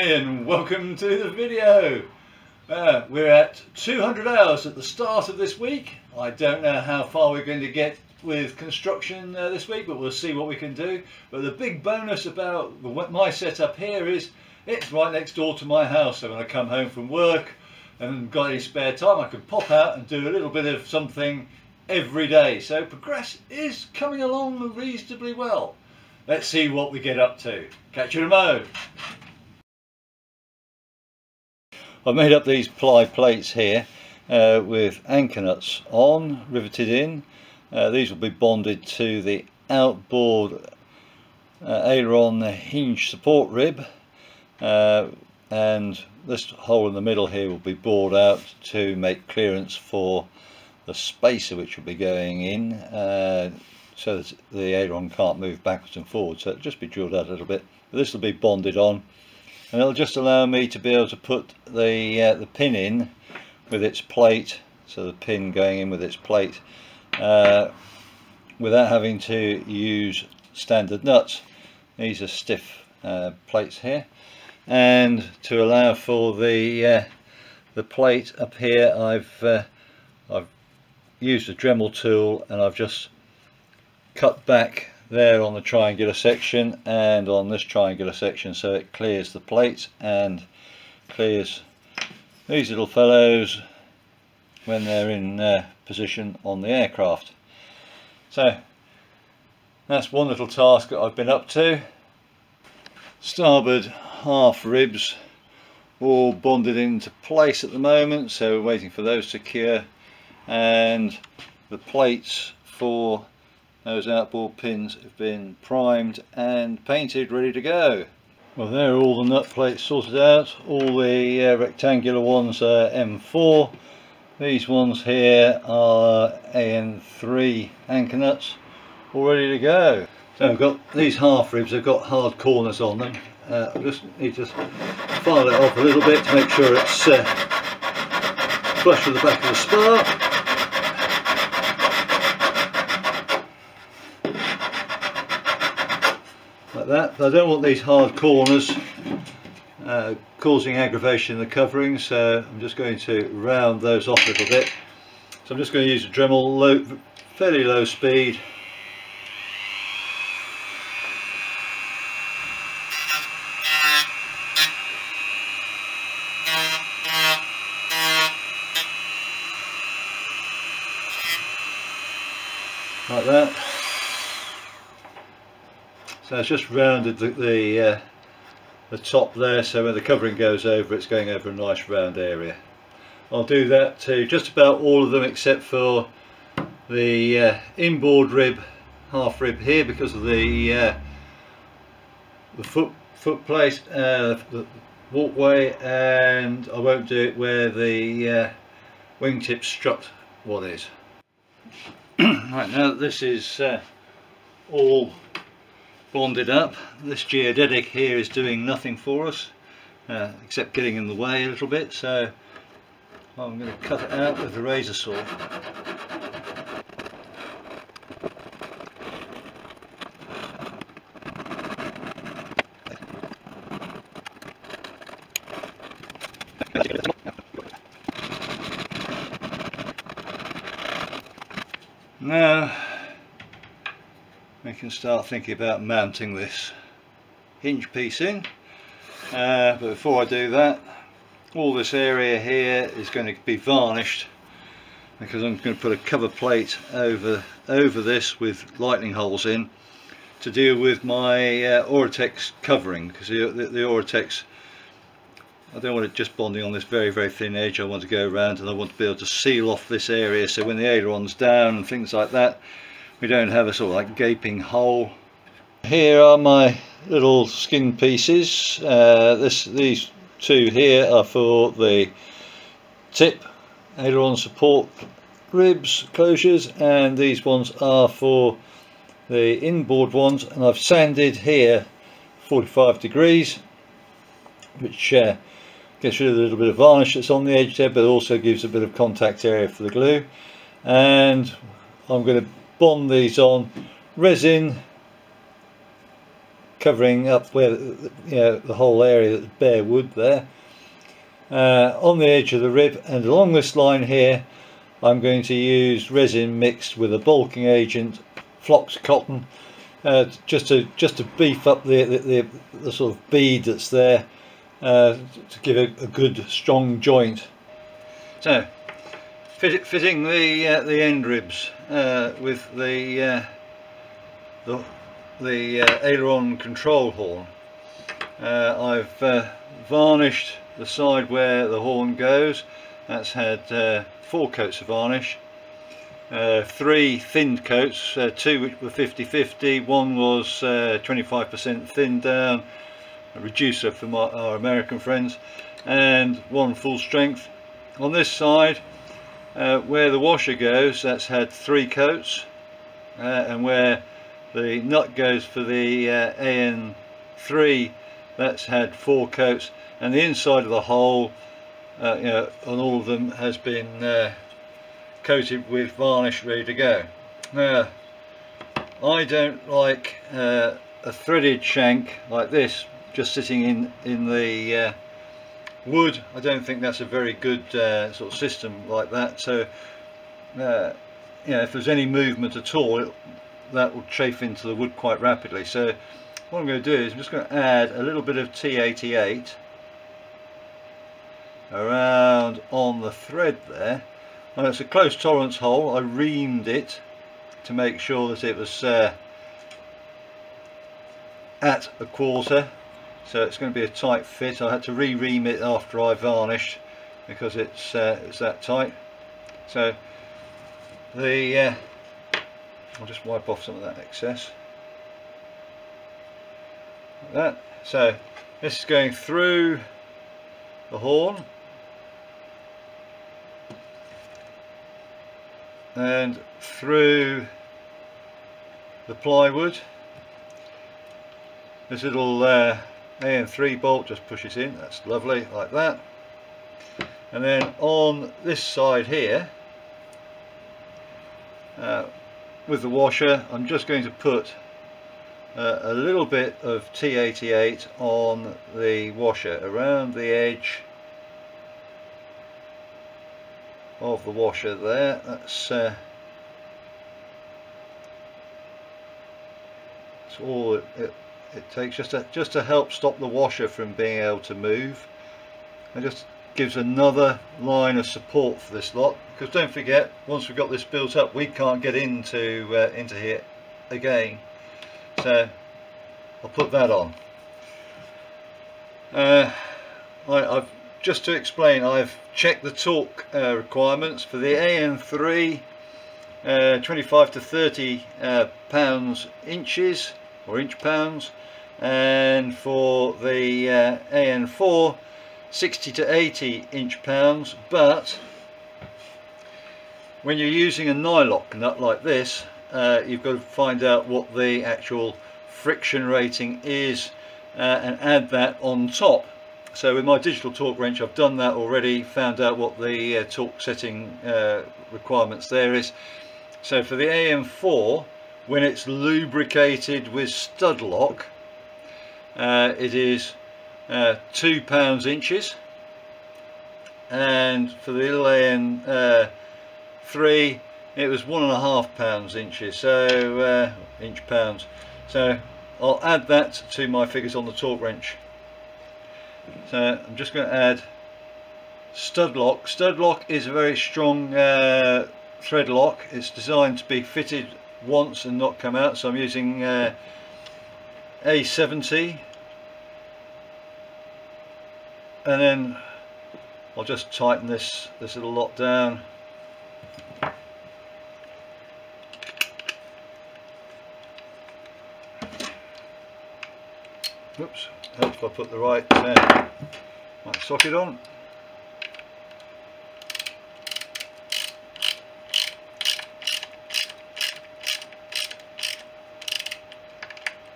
Hi and welcome to the video. We're at 200 hours at the start of this week. I don't know how far we're going to get with construction this week, but we'll see what we can do. But the big bonus about my setup here is it's right next door to my house, so when I come home from work and got any spare time, I can pop out and do a little bit of something every day. So progress is coming along reasonably well. Let's see what we get up to. Catch you in a mo. I've made up these ply plates here with anchor nuts on, riveted in. These will be bonded to the outboard aileron hinge support rib, and this hole in the middle here will be bored out to make clearance for the spacer which will be going in, so that the aileron can't move backwards and forwards, so it'll just be drilled out a little bit. But this will be bonded on, and it'll just allow me to be able to put the pin in with its plate, so the pin going in with its plate, without having to use standard nuts. These are stiff plates here, and to allow for the plate up here, I've used a Dremel tool, and I've just cut back there on the triangular section and on this triangular section, so it clears the plates and clears these little fellows when they're in position on the aircraft. So that's one little task that I've been up to. Starboard half ribs all bonded into place at the moment, so we're waiting for those to cure, and the plates for those outboard pins have been primed and painted, ready to go. Well, there are all the nut plates sorted out. All the rectangular ones are M4. These ones here are AN3 anchor nuts, all ready to go. So I've got these half ribs, they've got hard corners on them. I just need to file it off a little bit to make sure it's flush with the back of the spar. Like that. But I don't want these hard corners causing aggravation in the covering, so I'm just going to round those off a little bit. So I'm just going to use a Dremel, fairly low speed. Like that. So it's just rounded the top there, so when the covering goes over, it's going over a nice round area. I'll do that to just about all of them except for the inboard rib, half rib here, because of the foot plate, the walkway, and I won't do it where the wingtip strut one is. Right, now that this is all bonded up, this geodetic here is doing nothing for us except getting in the way a little bit, so I'm going to cut it out with the razor saw. Now we can start thinking about mounting this hinge piece in, but before I do that, all this area here is going to be varnished, because I'm going to put a cover plate over this with lightning holes in to deal with my Oratex covering, because the Oratex, I don't want it just bonding on this very thin edge. I want to go around, and I want to be able to seal off this area, so when the aileron's down and things like that, we don't have a sort of like gaping hole. Here are my little skin pieces. These two here are for the tip aileron support ribs closures, and these ones are for the inboard ones, and I've sanded here 45 degrees, which gets rid of a little bit of varnish that's on the edge there, but also gives a bit of contact area for the glue. And I'm going to bond these on resin covering up where the whole area that's bare wood there. On the edge of the rib and along this line here, I'm going to use resin mixed with a bulking agent, Flox cotton, just to beef up the sort of bead that's there, to give a good strong joint. So fitting the end ribs with the aileron control horn. I've varnished the side where the horn goes. That's had 4 coats of varnish, 3 thinned coats, 2 which were 50-50, 1 was 25% thinned down, a reducer for our American friends, and 1 full strength. On this side, where the washer goes, that's had 3 coats, and where the nut goes for the AN3, that's had 4 coats, and the inside of the hole on all of them has been coated with varnish ready to go. Now, I don't like a threaded shank like this just sitting in the wood. I don't think that's a very good sort of system like that. So if there's any movement at all, that will chafe into the wood quite rapidly. So what I'm going to do is I'm just going to add a little bit of T88 around on the thread there. And it's a close tolerance hole. I reamed it to make sure that it was at a 1/4, so it's going to be a tight fit. I had to re-ream it after I varnished because it's that tight. So I'll just wipe off some of that excess like that. So this is going through the horn and through the plywood. This little AN3 bolt just pushes in, that's lovely, like that. And then on this side here, with the washer, I'm just going to put a little bit of T88 on the washer around the edge of the washer there. That's all it takes, just to help stop the washer from being able to move. It just gives another line of support for this lot, because don't forget, once we've got this built up, we can't get into here again. So I'll put that on. I've just to explain, I've checked the torque requirements for the AN3, 25 to 30 pounds inches or inch pounds, and for the AN4, 60 to 80 inch pounds. But when you're using a nylock nut like this, you've got to find out what the actual friction rating is and add that on top. So with my digital torque wrench, I've done that already, found out what the torque setting requirements there is. So for the AM4, when it's lubricated with stud lock, it is 2 pounds inches, and for the little AN3 it was 1.5 pounds inches, so inch pounds. So I'll add that to my figures on the torque wrench. So I'm just going to add stud lock. Stud lock is a very strong thread lock. It's designed to be fitted once and not come out, so I'm using A70, and then I'll just tighten this little lot down. Oops, helps if I put the right socket on.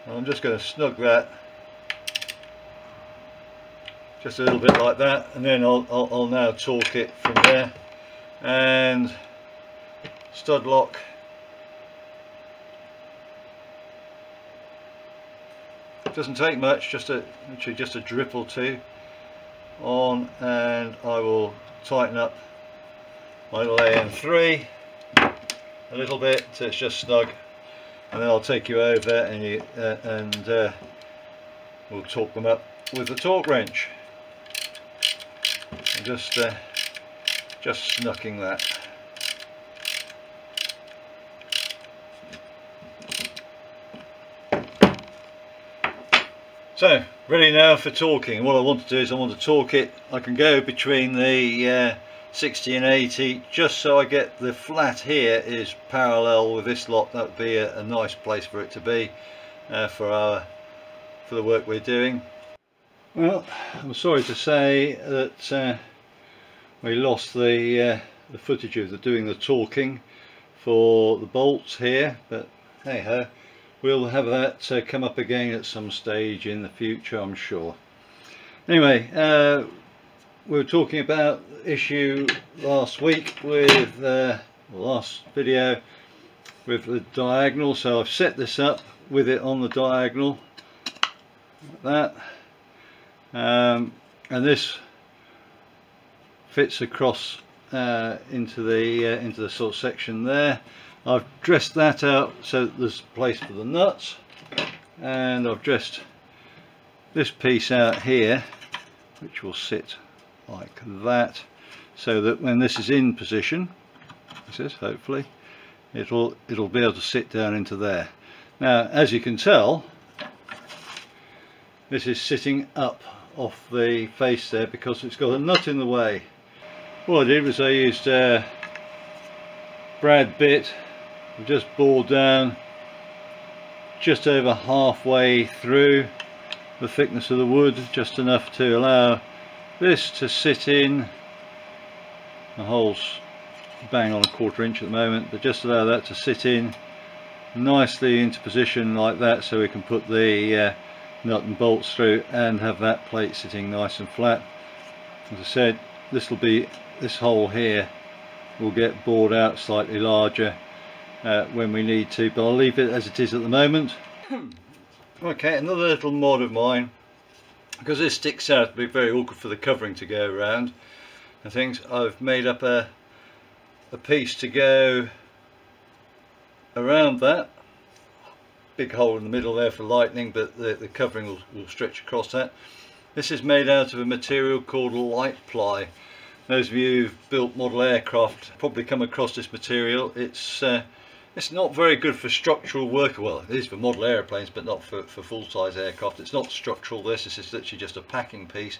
And I'm just going to snug that just a little bit like that, and then I'll now torque it from there. And stud lock, doesn't take much, literally just a drip or two on, and I will tighten up my AM3 a little bit so it's just snug, and then I'll take you over and we'll torque them up with the torque wrench. I'm just snucking that. So ready now for torquing. What I want to do is I want to torque it. I can go between the 60 and 80 just so I get the flat here is parallel with this lot. That would be a nice place for it to be for the work we're doing. Well, I'm sorry to say that we lost the footage of doing the torquing for the bolts here, but hey ho, we'll have that come up again at some stage in the future, I'm sure. Anyway, we were talking about the issue last week with last video with the diagonal, so I've set this up with it on the diagonal like that, and this fits across into the sort of section there. I've dressed that out so that there's a place for the nuts, and I've dressed this piece out here which will sit like that, so that when this is in position, this is, hopefully it'll be able to sit down into there. Now as you can tell, this is sitting up off the face there because it's got a nut in the way. What I did was I used a brad bit, just bored down just over halfway through the thickness of the wood, just enough to allow this to sit in. The hole's bang on a 1/4 inch at the moment, but just allow that to sit in nicely into position like that, so we can put the nut and bolts through and have that plate sitting nice and flat. As I said, this hole here will get bored out slightly larger when we need to, but I'll leave it as it is at the moment. Okay, another little mod of mine, because this sticks out, it'll be very awkward for the covering to go around and things. I've made up a piece to go around that big hole in the middle there for lighting, but the covering will stretch across that. This is made out of a material called light ply. Those of you who've built model aircraft probably come across this material. It's not very good for structural work. Well, it is for model airplanes, but not for full-size aircraft. It's not structural. This is literally just a packing piece.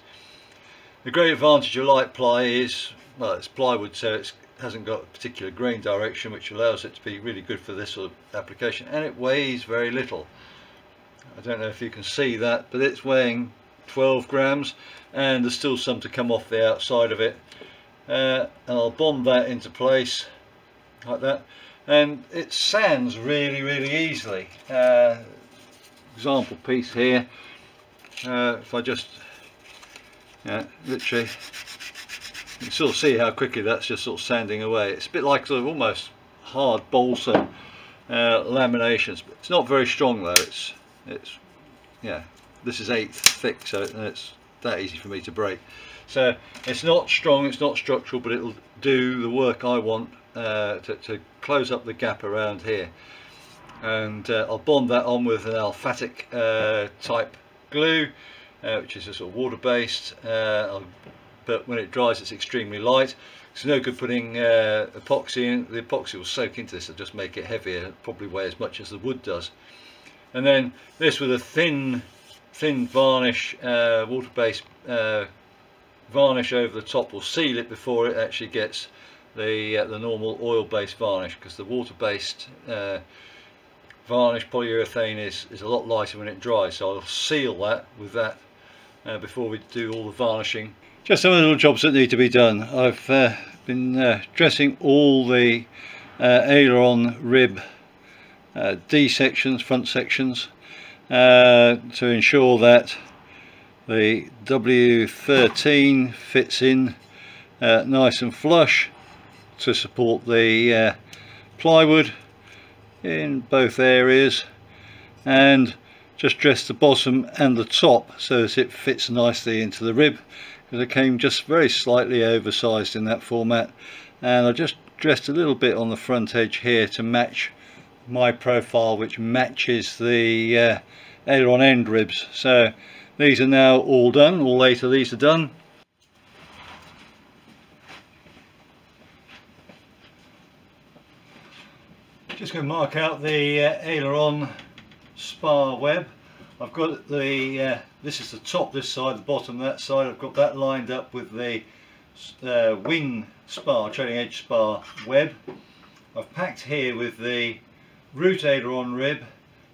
The great advantage of light ply is, well, it's plywood, so it hasn't got a particular grain direction, which allows it to be really good for this sort of application, and it weighs very little. I don't know if you can see that, but it's weighing 12 grams, and there's still some to come off the outside of it. And I'll bond that into place like that, and it sands really easily. Example piece here, if I just literally, you can sort of see how quickly that's just sort of sanding away. It's a bit like sort of almost hard balsa laminations, but it's not very strong though. It's yeah, this is 1/8 thick, so it's that easy for me to break. So it's not strong, it's not structural, but it'll do the work I want to close up the gap around here. And I'll bond that on with an alphatic type glue, which is a sort of water-based, but when it dries it's extremely light. It's no good putting epoxy in. The epoxy will soak into this and just make it heavier. It'll probably weigh as much as the wood does. And then this with a thin varnish, water-based varnish over the top will seal it before it actually gets the normal oil-based varnish, because the water-based varnish polyurethane is a lot lighter when it dries. So I'll seal that with that before we do all the varnishing. Just some little jobs that need to be done. I've been dressing all the aileron rib D sections, front sections, to ensure that the W13 fits in nice and flush to support the plywood in both areas, and just dressed the bottom and the top so that it fits nicely into the rib, because it came just very slightly oversized in that format. And I just dressed a little bit on the front edge here to match my profile, which matches the aileron end ribs. So these are now all done, all 8 of these are done. Just going to mark out the aileron spar web. I've got the this is the top this side, the bottom that side. I've got that lined up with the wing spar, trailing edge spar web. I've packed here with the root aileron rib.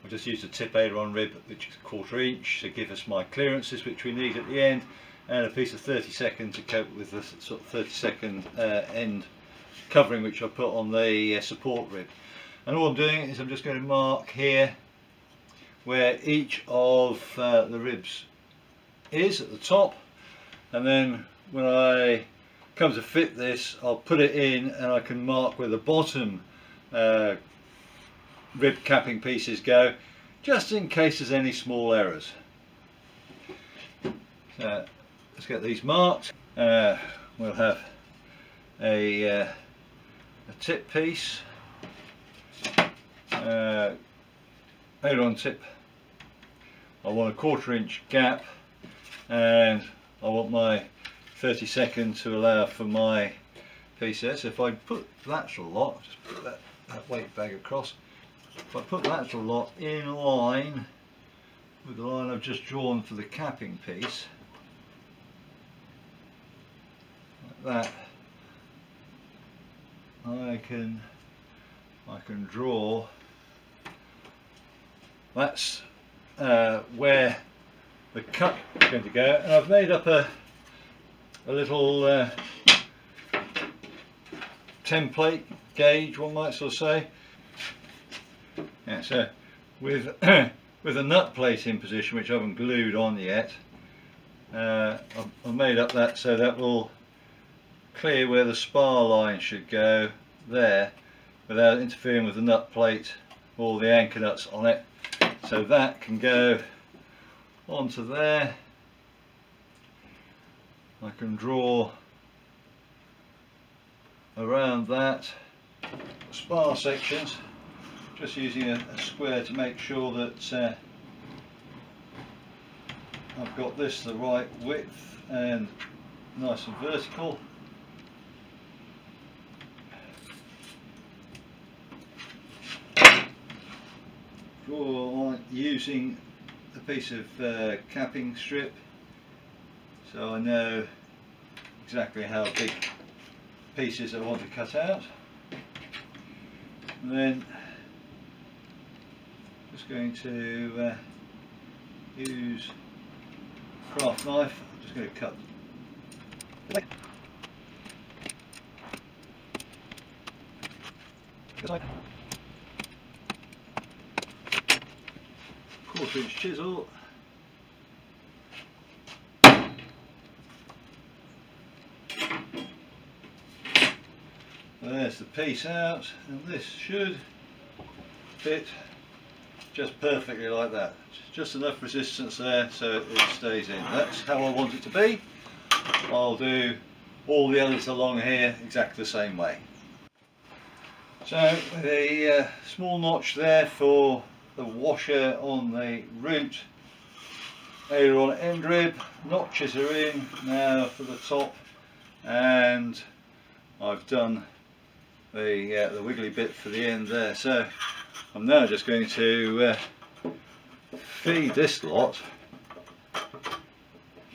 I just used a tip aileron rib, which is 1/4 inch, to give us my clearances which we need at the end, and a piece of 32nd to cope with the sort of 32nd end covering which I put on the support rib. And all I'm doing is I'm just going to mark here where each of the ribs is at the top, and then when I come to fit this, I'll put it in and I can mark where the bottom rib capping pieces go, just in case there's any small errors. So let's get these marked. We'll have a tip piece, aileron tip. I want a 1/4 inch gap, and I want my 32nd to allow for my piece there. So if I put lateral lot, just put that weight bag across, if I put lateral lot in line with the line I've just drawn for the capping piece, like that, I can draw. That's where the cut is going to go, and I've made up a little template gauge, one might sort of say. Yeah, so with with a nut plate in position, which I haven't glued on yet, I've made up that so that will clear where the spar line should go there, without interfering with the nut plate or the anchor nuts on it. So that can go onto there. I can draw around that spar sections, just using a square to make sure that I've got this the right width and nice and vertical. Draw using a piece of capping strip, so I know exactly how big pieces I want to cut out. And then just going to use a craft knife. I'm just going to cut . 1/4 inch chisel. There's the piece out, and this should fit just perfectly like that. Just enough resistance there so it stays in. That's how I want it to be. I'll do all the others along here exactly the same way. So with a small notch there for the washer on the root aileron end rib, notches are in now for the top, and I've done the wiggly bit for the end there. So I'm now just going to feed this lot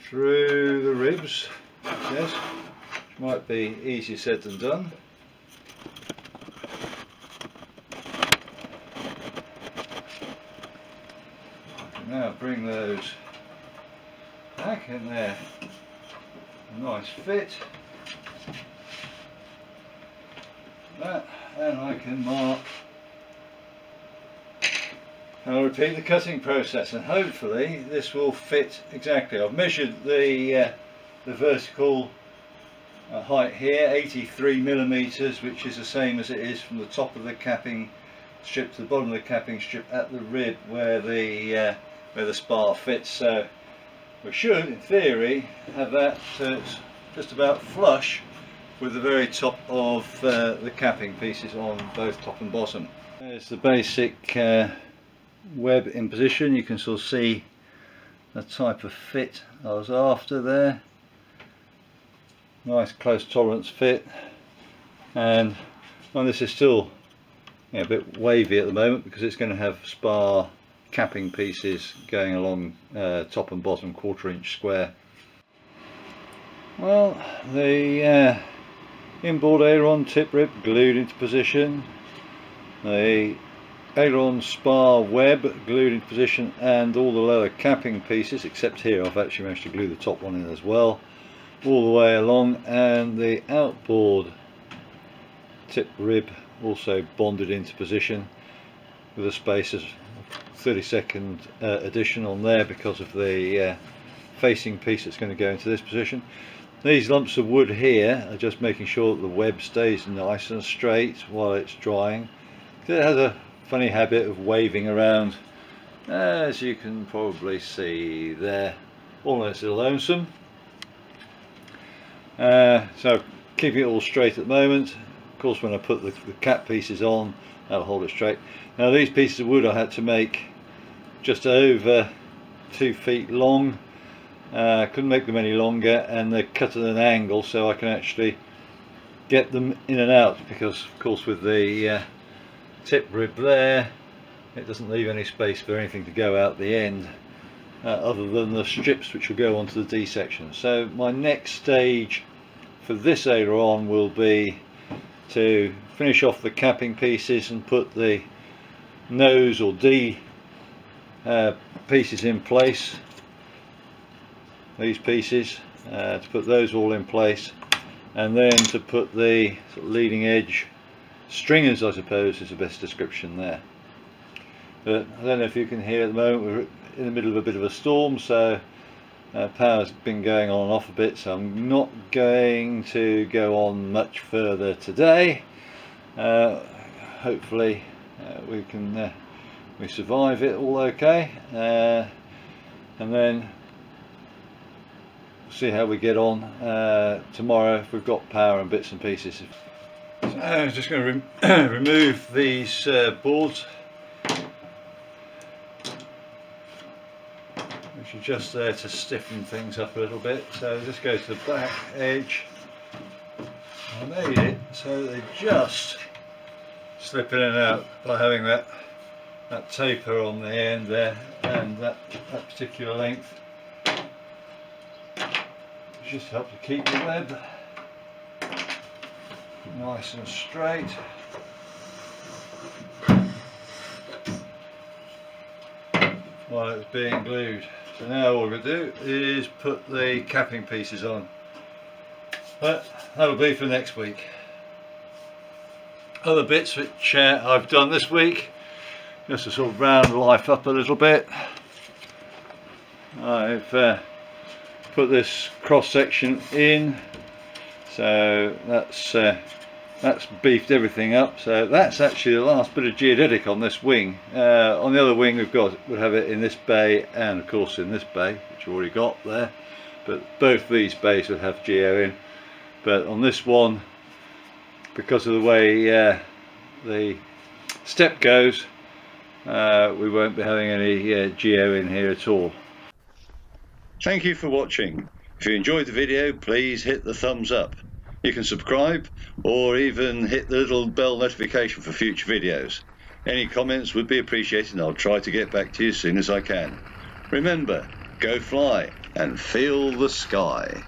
through the ribs, yes, which might be easier said than done. Now bring those back in there, a nice fit, that, and I can mark, and I'll repeat the cutting process, and hopefully this will fit exactly. I've measured the vertical height here, 83mm, which is the same as it is from the top of the capping strip to the bottom of the capping strip at the rib where the where the spar fits, so we should in theory have that so it's just about flush with the very top of the capping pieces on both top and bottom. There's the basic web in position. You can sort of see the type of fit I was after there. Nice close tolerance fit, and this is still a bit wavy at the moment because it's going to have spar capping pieces going along top and bottom 1/4 inch square. Well, the inboard aileron tip rib glued into position, the aileron spar web glued into position, and all the lower capping pieces, except here I've actually managed to glue the top one in as well, all the way along, and the outboard tip rib also bonded into position with a space of 30-second addition on there because of the facing piece that's going to go into this position. These lumps of wood here are just making sure that the web stays nice and straight while it's drying. It has a funny habit of waving around, as you can probably see there, almost lonesome. So keeping it all straight at the moment. Of course, when I put the cap pieces on, that'll hold it straight. Now these pieces of wood I had to make just over 2 feet long. Couldn't make them any longer, and they're cut at an angle so I can actually get them in and out, because of course with the tip rib there, it doesn't leave any space for anything to go out the end other than the strips which will go onto the D section. So my next stage for this aileron will be to finish off the capping pieces and put the nose or D pieces in place, these pieces, to put those all in place, and then to put the sort of leading edge stringers, I suppose is the best description there. But I don't know if you can hear at the moment, we're in the middle of a bit of a storm, so power's been going on and off a bit, so I'm not going to go on much further today. Hopefully we survive it all okay, and then see how we get on tomorrow if we've got power and bits and pieces. So I'm just going to remove these boards, which are just there to stiffen things up a little bit. So just go to the back edge. I made it so they just slip in and out by having that taper on the end there, and that particular length just help to keep the web nice and straight. While it's being glued. So now all we're going to do is put the capping pieces on. But that'll be for next week. Other bits which I've done this week, just to sort of round life up a little bit. I've put this cross section in, so that's beefed everything up. So that's actually the last bit of geodetic on this wing. On the other wing we'll have it in this bay, and of course in this bay, which we've already got there, but both these bays will have geo in. But on this one, because of the way the step goes, we won't be having any geo in here at all. Thank you for watching. If you enjoyed the video, please hit the thumbs up. You can subscribe or even hit the little bell notification for future videos. Any comments would be appreciated, and I'll try to get back to you as soon as I can. Remember, go fly and feel the sky.